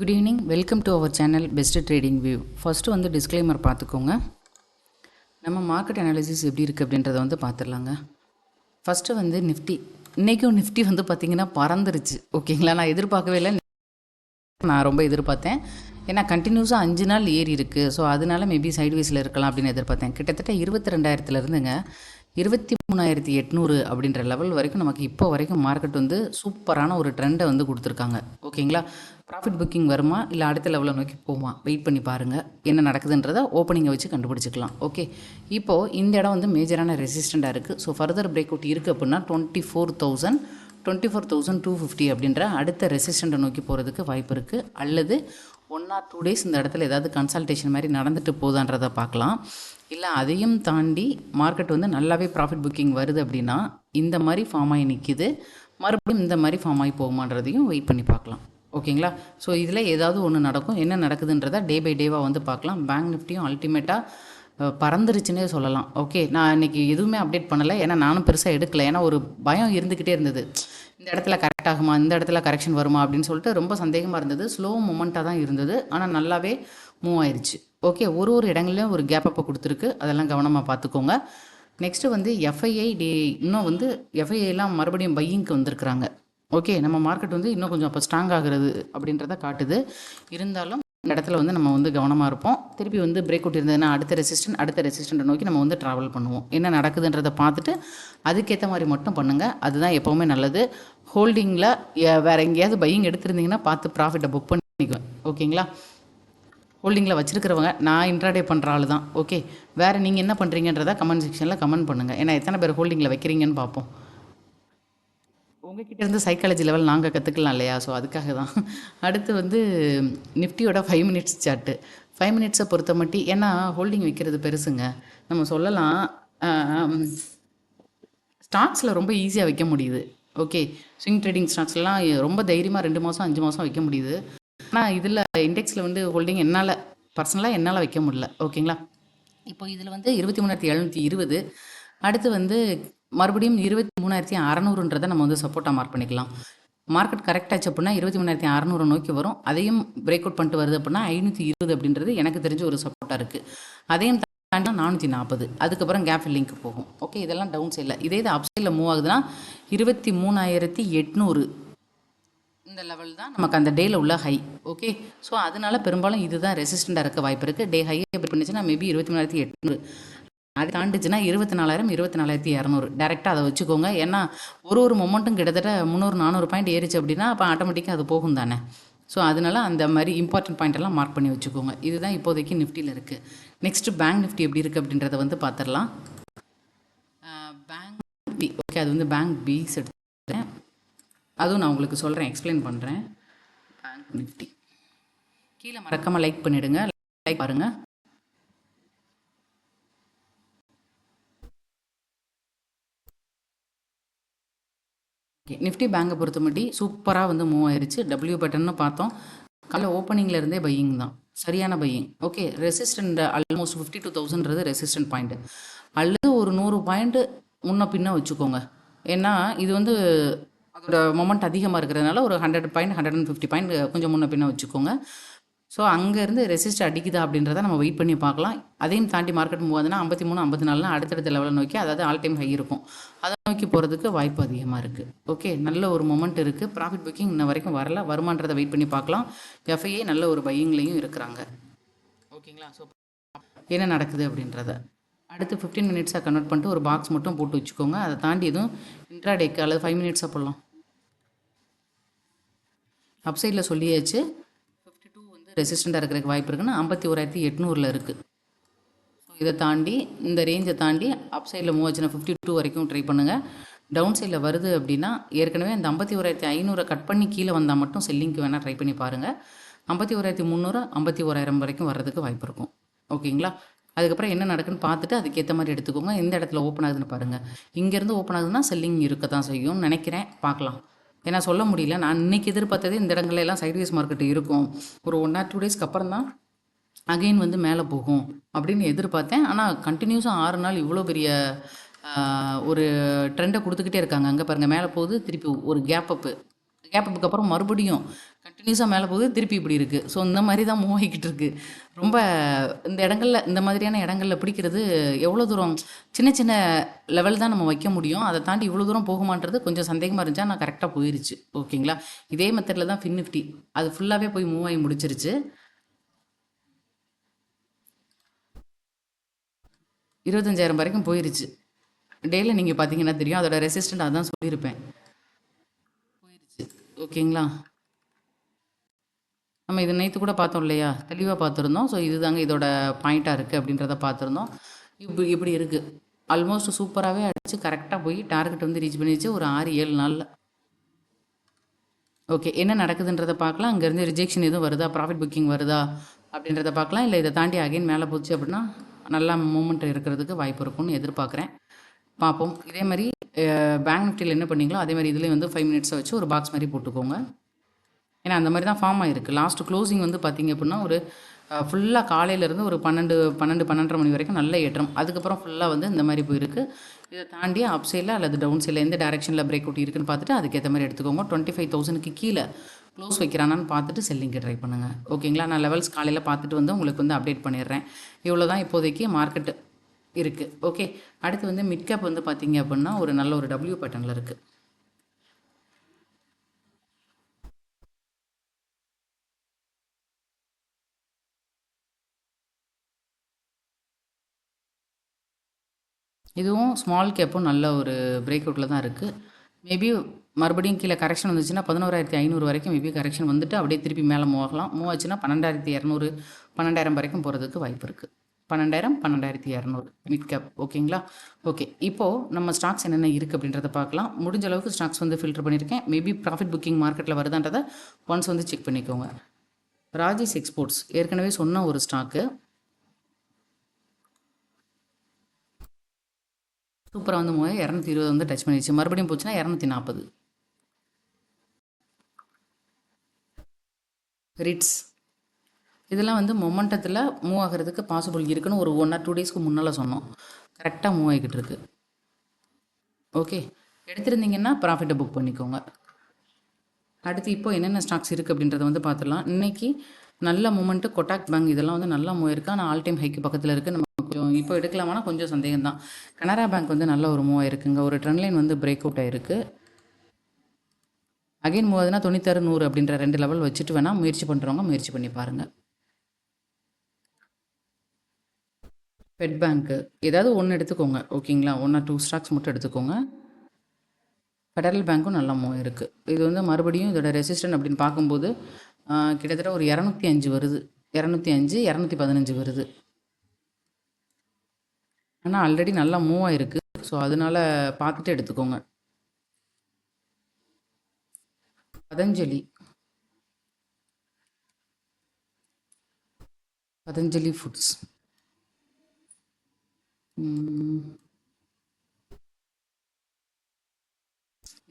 Good evening, welcome to our channel best trading view. First வந்து disclaimer பார்த்துக்கோங்க. நம்ம market analysis எப்படி இருக்குது அப்படின்றத வந்து பார்த்துடலாங்க. ஃபஸ்ட்டு வந்து நிஃப்டி, இன்றைக்கும் நிஃப்டி வந்து பார்த்திங்கன்னா பறந்துருச்சு. ஓகேங்களா, நான் எதிர்பார்க்கவே இல்லை. நான் ரொம்ப எதிர்பார்த்தேன். ஏன்னா கண்டினியூஸாக 5 நாள் ஏறி இருக்குது. ஸோ அதனால மேபி சைட்வேஸில் இருக்கலாம் அப்படின்னு எதிர்பார்த்தேன். கிட்டத்தட்ட 22,000 23,800 அப்படின்ற லெவல் வரைக்கும் நமக்கு இப்போ வரைக்கும் மார்க்கெட் வந்து சூப்பரான ஒரு ட்ரெண்டை வந்து கொடுத்துருக்காங்க. ஓகேங்களா, ப்ராஃபிட் புக்கிங் வருமா இல்லை அடுத்த லெவலை நோக்கி போமா, வெயிட் பண்ணி பாருங்கள். என்ன நடக்குதுன்றதை ஓப்பனிங்கை வச்சு கண்டுபிடிச்சிக்கலாம். ஓகே, இப்போது இந்த இடம் வந்து மேஜரான ரெசிஸ்டண்ட்டாக இருக்குது. ஸோ ஃபர்தர் பிரேக் அவுட் இருக்குது அப்படின்னா 24,250 அப்படின்ற அடுத்த ரெசிஸ்டண்ட்டை நோக்கி போகிறதுக்கு வாய்ப்பு இருக்குது. அல்லது 1 or 2 days இந்த இடத்துல ஏதாவது கன்சல்டேஷன் மாதிரி நடந்துட்டு போதான்றதை பார்க்கலாம். இல்லை அதையும் தாண்டி மார்க்கெட் வந்து நல்லாவே ப்ராஃபிட் புக்கிங் வருது அப்படின்னா இந்த மாதிரி ஃபார்ம் ஆகி நிற்கிது, மறுபடியும் இந்த மாதிரி ஃபார்ம் ஆகி போகுமான்றதையும் வெயிட் பண்ணி பார்க்கலாம். ஓகேங்களா, ஸோ இதில் ஏதாவது ஒன்று நடக்கும். என்ன நடக்குதுன்றதை டே பை டேவாக வந்து பார்க்கலாம். பேங்க் நிஃப்டியும் அல்டிமேட்டாக பறந்துருச்சுன்னே சொல்லலாம். ஓகே, நான் இன்றைக்கி எதுவுமே அப்டேட் பண்ணலை, ஏன்னா நானும் பெருசாக எடுக்கலை. ஏன்னா ஒரு பயம் இருந்துக்கிட்டே இருந்தது, இந்த இடத்துல கரெக்ட் ஆகுமா, இந்த இடத்துல கரெக்ஷன் வருமா அப்படின்னு சொல்லிட்டு ரொம்ப சந்தேகமாக இருந்தது. ஸ்லோ மூமெண்ட்டாக தான் இருந்தது, ஆனால் நல்லாவே மூவ் ஆயிடுச்சு. ஓகே, ஒரு இடங்கள்லையும் ஒரு கேப் அப்போ கொடுத்துருக்கு, அதெல்லாம் கவனமாக பார்த்துக்கோங்க. நெக்ஸ்ட்டு வந்து எஃப்ஐஐ இன்னும் வந்து எஃப்ஐஐலாம் மறுபடியும் பையிங்க்கு வந்திருக்கிறாங்க. ஓகே, நம்ம மார்க்கெட் வந்து இன்னும் கொஞ்சம் அப்போ ஸ்ட்ராங் ஆகுறது அப்படின்றத காட்டுது. இருந்தாலும் இந்த இடத்துல வந்து நம்ம வந்து கவனமாக இருப்போம். திருப்பி வந்து பிரேக் அவுட் இருந்ததுன்னா அடுத்த ரெசிஸ்டண்ட்டை நோக்கி நம்ம வந்து ட்ராவல் பண்ணுவோம். என்ன நடக்குதுன்றதை பார்த்துட்டு அதுக்கேற்ற மாதிரி மட்டும் பண்ணுங்கள். அதுதான் எப்போவுமே நல்லது. ஹோல்டிங்கில் வேறு எங்கேயாவது பையிங் எடுத்திருந்தீங்கன்னா பார்த்து ப்ராஃபிட்டை புக் பண்ணிக்குவேன். ஓகேங்களா, ஹோல்டிங்கில் வச்சுருக்கிறவங்க, நான் இன்ட்ராடே பண்ணுற ஆள் தான். ஓகே, வேறு நீங்கள் என்ன பண்ணுறீங்கன்றதை கமெண்ட் செக்ஷனில் கமெண்ட் பண்ணுங்கள். ஏன்னா எத்தனை பேர் ஹோல்டிங்கில் வைக்கிறீங்கன்னு பார்ப்போம். உங்ககிட்ட இருந்து சைக்காலஜி லெவல் நாங்கள் கற்றுக்கலாம் இல்லையா, ஸோ அதுக்காக தான். அடுத்து வந்து நிஃப்டியோட 5 minutes சார்ட்டு. 5 minutes பொறுத்த மட்டும், ஏன்னா ஹோல்டிங் வைக்கிறது பெருசுங்க. நம்ம சொல்லலாம் ஸ்டாக்ஸில் ரொம்ப ஈஸியாக வைக்க முடியுது. ஓகே, ஸ்விங் ட்ரேடிங் ஸ்டாக்ஸ்லாம் ரொம்ப தைரியமாக 2 மாதம் 5 மாதம் வைக்க முடியுது. ஆனால் இதில் இண்டெக்ஸில் வந்து ஹோல்டிங் என்னால் வைக்க முடியல. ஓகேங்களா, இப்போ இதில் வந்து 23,720. அடுத்து வந்து மறுபடியும் 23,600 நம்ம வந்து சப்போர்ட்டாக மார்க் பண்ணிக்கலாம். மார்க்கெட் கரெக்ட் ஆச்சு அப்படின்னா 23,600 நோக்கி வரும். அதையும் பிரேக் அவுட் பண்ணிட்டு வருது அப்படின்னா 520 அப்படின்றது எனக்கு தெரிஞ்ச ஒரு சப்போர்ட்டாக இருக்குது. அதையும் தாண்டி 440, அதுக்கப்புறம் கேப் ஃபில்லிங்க்கு போகும். ஓகே, இதெல்லாம் டவுன் சைடில். இதே இது அப் சைடில் மூவ் ஆகுதுன்னா 23,800 இந்த லெவல் தான் நமக்கு அந்த டேயில் உள்ள ஹை. ஓகே, ஸோ அதனால பெரும்பாலும் இதுதான் ரெசிஸ்டண்ட்டாக இருக்க வாய்ப்பு இருக்குது. டே ஹையை எப்படி பண்ணிச்சுன்னா மேபி 23,800, அது தாண்டிச்சுன்னா 24,000 24,200 டேரெக்டாக அதை வச்சுக்கோங்க. ஏன்னா ஒரு மொமெண்ட்டும் கிட்டத்தட்ட 300-400 பாயிண்ட் ஏறிச்சு அப்படின்னா அப்போ ஆட்டோமேட்டிக்காக அது போகும் தானே. ஸோ அதனால அந்த மாதிரி இம்பார்ட்டன்ட் பாயிண்டெல்லாம் மார்க் பண்ணி வச்சுக்கோங்க. இதுதான் இப்போதைக்கு நிஃப்டியில் இருக்குது. நெக்ஸ்ட்டு பேங்க் நிஃப்டி எப்படி இருக்குது அப்படின்றத வந்து பார்த்துடலாம். பேங்க் நிஃப்டி, ஓகே, அது வந்து பேங்க் பீஸ் எடுத்துக்கிறேன். அதுவும் நான் உங்களுக்கு சொல்கிறேன், எக்ஸ்பிளைன் பண்ணுறேன். பேங்க் நிஃப்டி கீழே மறக்காமல் லைக் பண்ணிவிடுங்க, லைக் பாருங்கள். நிஃப்டி பேங்கை பொறுத்த மட்டும் சூப்பராக வந்து மூவ் ஆயிடுச்சு. டபிள்யூ பட்டன்னு பார்த்தோம், காலைல ஓப்பனிங்கில் இருந்தே பையிங் தான், சரியான buying. Okay, resistant almost 52,000 resistant point. அல்லது ஒரு 100 பாயிண்ட்டு முன்ன பின்ன வச்சுக்கோங்க. ஏன்னா இது வந்து அதோட மொமெண்ட் அதிகமாக இருக்கிறதுனால ஒரு 100 பாயிண்ட் 150 பாயிண்ட் கொஞ்சம் முன்ன பின்ன வச்சுக்கோங்க. ஸோ அங்கேருந்து ரெசிஸ்ட் அடிக்குதா அப்படின்றத நம்ம வெயிட் பண்ணி பார்க்கலாம். அதையும் தாண்டி மார்க்கெட் மூவ் ஆகுதுன்னா 53 54 அடுத்தடுத்த லெவலை நோக்கி, அதாவது ஆல் டைம் ஹை இருக்கும், அதை நோக்கி போகிறதுக்கு வாய்ப்பு அதிகமாக இருக்குது. ஓகே, நல்ல ஒரு மொமெண்ட் இருக்குது. ப்ராஃபிட் புக்கிங் இன்ன வரைக்கும் வரல, வருமானதை வெயிட் பண்ணி பார்க்கலாம். எஃப்ஐஏ நல்ல ஒரு பையிங்லேயும் இருக்கிறாங்க. ஓகேங்களா, ஸோ என்ன நடக்குது அப்படின்றத அடுத்து 15 minutes கன்வெர்ட் பண்ணிட்டு ஒரு பாக்ஸ் மட்டும் போட்டு வச்சுக்கோங்க. அதை தாண்டி எதுவும் இன்ட்ராடேக்கு அல்லது 5 minutes போடலாம். அப்சைடில் சொல்லியாச்சு, 52 வந்து ரெசிஸ்டண்ட்டாக இருக்கிறதுக்கு வாய்ப்பு இருக்குன்னா 51,800 இருக்குது. ஸோ இதை தாண்டி இந்த ரேஞ்சை தாண்டி அப் சைடில் மூவ் ஆச்சுன்னா 52 வரைக்கும் ட்ரை பண்ணுங்கள். டவுன் சைடில் வருது அப்படின்னா ஏற்கனவே அந்த 51,500 கட் பண்ணி கீழே வந்தால் மட்டும் செல்லிங்க்கு வேணால் ட்ரை பண்ணி பாருங்கள். 51,300 51,000 வரைக்கும் வர்றதுக்கு வாய்ப்பு இருக்கும். ஓகேங்களா, அதுக்கப்புறம் என்ன நடக்குன்னு பார்த்துட்டு அதுக்கேற்ற மாதிரி எடுத்துக்கோங்க. எந்த இடத்துல ஓப்பன் ஆகுதுன்னு பாருங்கள். இங்கேருந்து ஓப்பன் ஆகுதுன்னா செல்லிங் இருக்க தான் செய்யும்னு நினைக்கிறேன், பார்க்கலாம். ஏன்னா சொல்ல முடியல. நான் இன்றைக்கி எதிர்பார்த்தது இந்த இடங்கள்லாம் சைட்வேஸ் மார்க்கெட் இருக்கும், ஒரு 1 or 2 days அப்புறம் தான் அகெயின் வந்து மேலே போகும் அப்படின்னு எதிர்பார்த்தேன். ஆனால் கண்டினியூஸாக 6 நாள் இவ்வளோ பெரிய ஒரு ட்ரெண்டை கொடுத்துக்கிட்டே இருக்காங்க. அங்கே பாருங்கள், மேலே போகுது, திருப்பி ஒரு கேப் அப்பு கேப் அப்புறம் மறுபடியும் கண்டினியூஸாக மேலே போகுது, திருப்பி இப்படி இருக்குது. ஸோ இந்த மாதிரி தான் மூவ் ஆகிக்கிட்டு இருக்கு. ரொம்ப இந்த இடங்கள்ல இந்த மாதிரியான இடங்கள்ல பிடிக்கிறது எவ்வளோ தூரம் சின்ன சின்ன லெவல் தான் நம்ம வைக்க முடியும். அதை தாண்டி இவ்வளோ தூரம் போகுமான்றது கொஞ்சம் சந்தேகமாக இருந்துச்சு. ஆனால் கரெக்டாக போயிருச்சு. ஓகேங்களா? இதே மெத்தடில் தான் ஃபின் நிஃப்டி அது ஃபுல்லாகவே போய் மூவ் ஆகி முடிச்சிருச்சு. 25,000 வரைக்கும் போயிருச்சு. டேல நீங்கள் பார்த்தீங்கன்னா தெரியும். அதோட ரெசிஸ்டன்ட் அதான் சொல்லியிருப்பேன். போயிருச்சு. ஓகேங்களா? நம்ம இது நேற்று கூட பார்த்தோம் இல்லையா, தெளிவாக பார்த்துருந்தோம். ஸோ இதுதாங்க இதோட பாயிண்ட்டாக இருக்குது அப்படின்றத பார்த்துருந்தோம். இப்படி இருக்குது. ஆல்மோஸ்ட் சூப்பராகவே அடித்து கரெக்டாக போய் டார்கெட் வந்து ரீச் பண்ணிடுச்சு ஒரு 6-7 நாளில். ஓகே, என்ன நடக்குதுன்றதை பார்க்கலாம். அங்கேருந்து ரிஜெக்ஷன் எதுவும் வருதா, ப்ராஃபிட் புக்கிங் வருதா அப்படின்றத பார்க்கலாம். இல்லை இதை தாண்டி அகைன் மேலே போச்சு அப்படின்னா நல்லா மூமெண்ட் இருக்கிறதுக்கு வாய்ப்பு இருக்கும்னு எதிர்பார்க்குறேன். பார்ப்போம். இதே மாதிரி பேங்க் நிஃப்டியில் என்ன பண்ணீங்களோ அதே மாதிரி இதுலேயும் வந்து 5 மினிட்ஸை வச்சு ஒரு பாக்ஸ் மாதிரி போட்டுக்கோங்க. ஏன்னா அந்த மாதிரி தான் ஃபார்ம் ஆகிருக்கு. லாஸ்ட் க்ளோசிங் வந்து பார்த்திங்க அப்படின்னா ஒரு ஃபுல்லாக காலையிலேருந்து ஒரு 12 12:30 மணி வரைக்கும் நல்ல ஏற்றம். அதுக்கப்புறம் ஃபுல்லாக வந்து இந்த மாதிரி போயிருக்கு. இதை தாண்டி அப் சைடில் அல்லது டவுன் சைடில் எந்த டேரெக்ஷனில் பிரேக் அவுட் இருக்குன்னு பார்த்துட்டு அதுக்கேற்ற மாதிரி எடுத்துக்கோங்க. 25,000க்கு கீழே க்ளோஸ் வைக்கிறானான்னு பார்த்துட்டு செல்லிங்க்கு ட்ரை பண்ணுங்கள். ஓகேங்களா? நான் லெவல்ஸ் காலையில் பார்த்துட்டு வந்து உங்களுக்கு வந்து அப்டேட் பண்ணிடுறேன். இவ்வளோ தான் இப்போதைக்கு மார்க்கெட் இருக்குது. ஓகே, அடுத்து வந்து மிட் கேப் வந்து பார்த்திங்க அப்படின்னா ஒரு நல்ல ஒரு டபிள்யூ பேட்டர்னில் இருக்குது. இதுவும் ஸ்மால் கேப்பும் நல்ல ஒரு பிரேக் அவுட்டில் தான் இருக்குது. மேபி மறுபடியும் கீழே கரெக்ஷன் வந்துச்சுன்னா 11,500 வரைக்கும் மேபி கரெக்ஷன் வந்துட்டு அப்படியே திருப்பி மேலே மூவ் ஆகலாம். மூவ் ஆச்சுன்னா 12,200 12,000 வரைக்கும் போகிறதுக்கு வாய்ப்பு இருக்குது. 12,000 12,200 மிட் கேப். ஓகேங்களா? ஓகே, இப்போது நம்ம ஸ்டாக்ஸ் என்னென்ன இருக்குது அப்படின்றத பார்க்கலாம். முடிஞ்ச அளவுக்கு ஸ்டாக்ஸ் வந்து ஃபில்டர் பண்ணியிருக்கேன். மேபி ப்ராஃபிட் புக்கிங் மார்க்கெட்டில் வருதான்றதை ஒன்ஸ் வந்து செக் பண்ணிக்கோங்க. ராஜேஷ் எக்ஸ்போர்ட்ஸ் ஏற்கனவே சொன்ன ஒரு ஸ்டாக்கு. சூப்பராக வந்து 220 வந்து டச் பண்ணிடுச்சு. மறுபடியும் போச்சுன்னா 240. ரிட்ஸ் இதெல்லாம் வந்து மொமெண்டத்தில் மூவ் ஆகிறதுக்கு பாசிபிள் இருக்குன்னு ஒரு 1 or 2 டேஸ்க்கு முன்னால் சொன்னோம். கரெக்டாக மூவ் ஆகிக்கிட்டு இருக்கு. ஓகே, எடுத்திருந்தீங்கன்னா ப்ராஃபிட்டை புக் பண்ணிக்கோங்க. அடுத்து இப்போ என்னென்ன ஸ்டாக்ஸ் இருக்குது அப்படின்றத வந்து பார்த்துடலாம். இன்றைக்கி நல்ல மூமெண்ட்டு கொட்டாக் பேங்க் இதெல்லாம் வந்து நல்லா மூவ் இருக்குது. ஆனால் ஆல் டைம் ஹைக்கு பக்கத்தில் இருக்குது. நம்ம கொஞ்சம் இப்போ எடுக்கலாமானா கொஞ்சம் சந்தேகம் தான். கனரா பேங்க் வந்து நல்ல ஒரு மூவ் ஆயிருக்குங்க. ஒரு ட்ரெண்ட் லைன் வந்து பிரேக் அவுட் ஆயிருக்கு. அகைன் மூவ் ஆகுதுன்னா 96 100 அப்படின்ற 2 லெவல் வச்சுட்டு வேணால் முயற்சி பண்ணுறவங்க முயற்சி பண்ணி பாருங்கள். பெட் பேங்க்கு ஏதாவது ஒன்று எடுத்துக்கோங்க. ஓகேங்களா? 1 or 2 ஸ்டாக்ஸ் மட்டும் எடுத்துக்கோங்க. ஃபெடரல் பேங்க்கும் நல்லா மூவ் இருக்குது. இது வந்து மறுபடியும் இதோட ரெசிஸ்டன்ட் அப்படின்னு பார்க்கும்போது கிட்டத்தட்ட ஒரு 205 வருது. 205 215 வருது. ஆனால் ஆல்ரெடி நல்லா மூவ் ஆகிருக்கு. ஸோ அதனால் பார்த்துட்டு எடுத்துக்கோங்க. பதஞ்சலி ஃபுட்ஸ்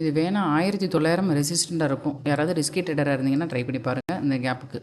இது வேணால் 1900 ரெசிஸ்டண்ட்டாக இருக்கும். யாராவது ரிஸ்கி ட்ரேடராக இருந்தீங்கன்னா ட்ரை பண்ணி பாருங்கள் இந்த கேப்புக்கு.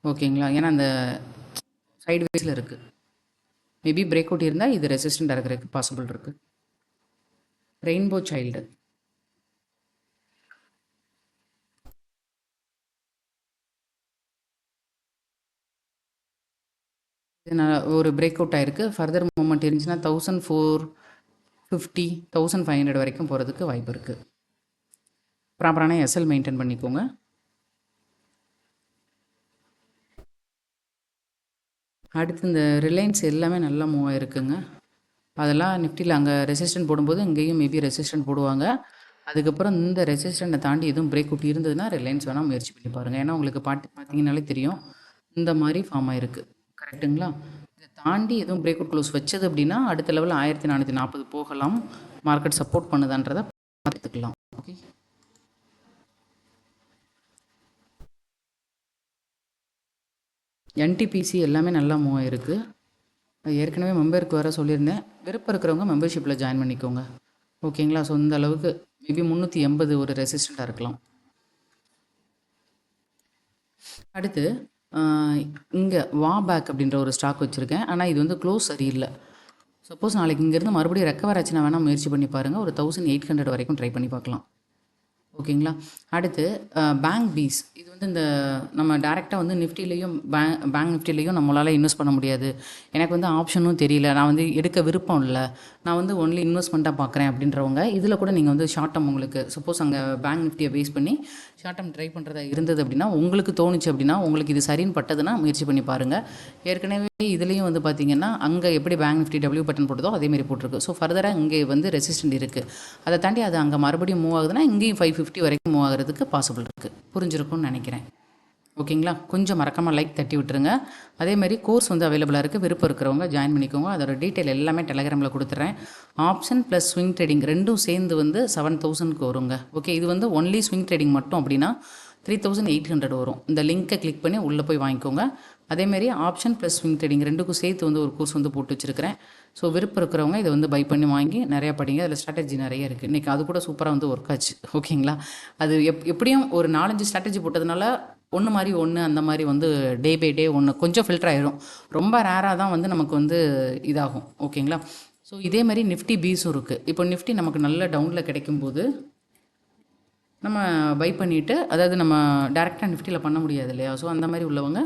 ஓகேங்களா? ஏன்னா அந்த சைடு வேஸில் இருக்குது. மேபி பிரேக் அவுட் இருந்தால் இது ரெசிஸ்டண்ட்டாக இருக்கிறதுக்கு பாசிபிள் இருக்குது. ரெயின்போ சைல்டு இது ஒரு பிரேக் அவுட் ஆகிருக்கு. ஃபர்தர் மூமெண்ட் இருந்துச்சுன்னா 1450 1500 வரைக்கும் போகிறதுக்கு வாய்ப்பு இருக்குது. ப்ராப்பரான எஸ்எல் மெயின்டைன் பண்ணிக்கோங்க. அடுத்து இந்த ரிலையன்ஸ் எல்லாமே நல்லா மூவ் ஆகிருக்குங்க. அதெல்லாம் நிஃப்டியில் அங்கே ரெசிஸ்டன்ட் போடும்போது இங்கேயும் மேபி ரெசிஸ்டன்ட் போடுவாங்க. அதுக்கப்புறம் இந்த ரெசிஸ்டண்ட்டை தாண்டி எதுவும் பிரேக் அவுட் இருந்ததுன்னா ரிலையன்ஸ் வேணால் முயற்சி பண்ணி பாருங்கள். ஏன்னா உங்களுக்கு பார்த்தீங்கன்னாலே தெரியும் இந்த மாதிரி ஃபார்ம் ஆகிருக்கு. கரெக்டுங்களா? இதை தாண்டி எதுவும் பிரேக் அவுட் க்ளோஸ் வச்சது அப்படின்னா அடுத்த லெவல் 1440 போகலாம். மார்க்கெட் சப்போர்ட் பண்ணுதான்றதை பார்த்துக்கலாம். ஓகே, என்டிபிசி எல்லாமே நல்லா மூவ் ஆகிருக்கு. ஏற்கனவே மெம்பருக்கு வர சொல்லியிருந்தேன். விருப்பம் இருக்கிறவங்க மெம்பர்ஷிப்பில் ஜாயின் பண்ணிக்கோங்க. ஓகேங்களா? ஸோ இந்த அளவுக்கு மேபி 380 ஒரு ரெசிஸ்டண்ட்டாக இருக்கலாம். அடுத்து இங்கே வாபேக் அப்படின்ற ஒரு ஸ்டாக் வச்சுருக்கேன். ஆனால் இது வந்து க்ளோஸ் சரியில்லை. சப்போஸ் நாளைக்கு இங்கேருந்து மறுபடியும் ரெக்கவர் ஆச்சுன்னா வேணால் முயற்சி பண்ணி பாருங்கள். ஒரு 1800 வரைக்கும் ட்ரை பண்ணி பார்க்கலாம். ஓகேங்களா. அடுத்து பேங்க் பீஸ். இது வந்து இந்த நம்ம டைரெக்டாக வந்து நிஃப்டிலேயும் பேங்க் நிஃப்டிலேயும் நம்மளால் இன்வெஸ்ட் பண்ண முடியாது. எனக்கு வந்து ஆப்ஷனும் தெரியல. நான் வந்து எடுக்க விருப்பம் இல்ல. நான் வந்து ஒன்லி இன்வெஸ்ட்மெண்ட்டாக பார்க்குறேன் அப்படின்றவங்க, இதில் கூட நீங்கள் வந்து ஷார்ட் டேர்ம் உங்களுக்கு சப்போஸ் அங்கே பேங்க் நிஃப்டியை பேஸ் பண்ணி ஷார்ட் டேர்ம் ட்ரை பண்ணுறதா இருந்தது அப்படின்னா, உங்களுக்கு தோணுச்சு அப்படின்னா, உங்களுக்கு இது சரின்னு பட்டதுன்னா முயற்சி பண்ணி பாருங்கள். ஏற்கனவே இதுலேயும் வந்து பார்த்தீங்கன்னா, அங்கே எப்படி பேங்க் நிஃப்டி டபிள்யூ பட்டன் போட்டதோ அதேமாரி போட்டிருக்கு. ஸோ ஃபர்தராக இங்கே வந்து ரெசிஸ்டன்ட் இருக்குது. அதை தாண்டி அது அங்கே மறுபடியும் மூவ் ஆகுதுன்னா இங்கேயும் 550 வரைக்கும் மூவ் ஆகிறதுக்கு பாசிபிள் இருக்குது. புரிஞ்சிருக்கும்னு நினைக்கிறேன். ஓகேங்களா. கொஞ்சம் மறக்காமல் லைக் தட்டி விட்டுருங்க. அதேமாதிரி கோர்ஸ் வந்து அவைலபிளாக இருக்குது. விருப்பம் இருக்கிறவங்க ஜாயின் பண்ணிக்கோங்க. அதோட டீட்டெயில் எல்லாமே டெலகிராமில் கொடுத்துட்றேன். ஆப்ஷன் ப்ளஸ் ஸ்விங் ட்ரேடிங் ரெண்டும் சேர்ந்து வந்து 7000க்கு வருங்க. ஓகே, இது வந்து ஒன்லி ஸ்விங் ட்ரேடிங் மட்டும் அப்படின்னா 3800 வரும். இந்த லிங்க்கை கிளிக் பண்ணி உள்ளே போய் வாங்கிக்கோங்க. அதேமாரி ஆப்ஷன் ப்ளஸ் ஸ்விங் ட்ரேடிங் ரெண்டுக்கும் சேர்த்து வந்து ஒரு கோர்ஸ் வந்து போட்டு வச்சுருக்கிறேன். ஸோ விருப்பம் இருக்கிறவங்க இதை வந்து பை பண்ணி வாங்கி நிறையா படிங்க. அதில் ஸ்ட்ராட்டஜி நிறைய இருக்குது. இன்றைக்கி அது கூட சூப்பராக வந்து ஒர்க் ஆச்சு. ஓகேங்களா. அது எப்படியும் ஒரு 4-5 ஸ்ட்ராட்டஜி போட்டதுனால ஒன்று மாதிரி ஒன்று அந்த மாதிரி வந்து டே பை டே ஒன்று கொஞ்சம் ஃபில்டர் ஆயிடும். ரொம்ப ரேராக தான் வந்து நமக்கு வந்து இதாகும். ஓகேங்களா. ஸோ இதே மாதிரி நிஃப்டி பீஸும் இருக்குது. இப்போ நிஃப்டி நமக்கு நல்ல டவுனில் கிடைக்கும்போது நம்ம பை பண்ணிவிட்டு, அதாவது நம்ம டேரெக்டாக நிஃப்டியில் பண்ண முடியாது இல்லையா. ஸோ அந்த மாதிரி உள்ளவங்க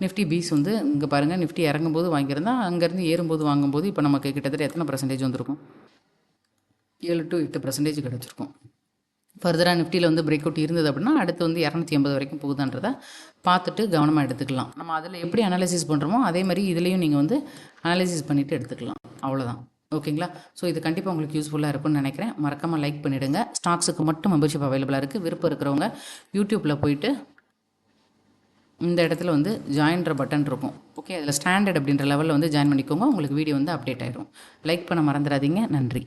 நிஃப்டி பீஸ் வந்து இங்கே பாருங்கள், நிஃப்டி இறங்கும்போது வாங்கியிருந்தா அங்கேருந்து ஏறும்போது வாங்கும்போது இப்போ நமக்கு கிட்டத்தட்ட எத்தனை பர்சன்டேஜ் வந்திருக்கும்? 7 to 8% கிடச்சிருக்கும். ஃபர்தராக நிஃப்டியில் வந்து பிரேக் அவுட் இருந்தது அப்படின்னா அடுத்து வந்து 280 வரைக்கும் போகுதான்றதை பார்த்துட்டு கவனமாக எடுத்துக்கலாம். நம்ம அதில் எப்படி அனாலிசிஸ் பண்ணுறோமோ அதே மாதிரி இதுலேயும் நீங்கள் வந்து அனாலிசிஸ் பண்ணிவிட்டு எடுத்துக்கலாம். அவ்வளோதான். ஓகேங்களா. ஸோ இது கண்டிப்பாக உங்களுக்கு யூஸ்ஃபுல்லாக இருக்கும்னு நினைக்கிறேன். மறக்காமல் லைக் பண்ணிவிடுங்க. ஸ்டாக்ஸுக்கு மட்டும் மெம்பர்ஷிப் அவைலபிளாக இருக்குது. விருப்பம் இருக்கிறவங்க யூடியூப்பில் போயிட்டு இந்த இடத்துல வந்து ஜாயின்ற பட்டன் இருக்கும். ஓகே, அதில் ஸ்டாண்டர்ட் அப்படின்ற லெவலில் வந்து ஜாயின் பண்ணிக்கோங்க. உங்களுக்கு வீடியோ வந்து அப்டேட் ஆயிடும். லைக் பண்ண மறந்துடாதீங்க. நன்றி.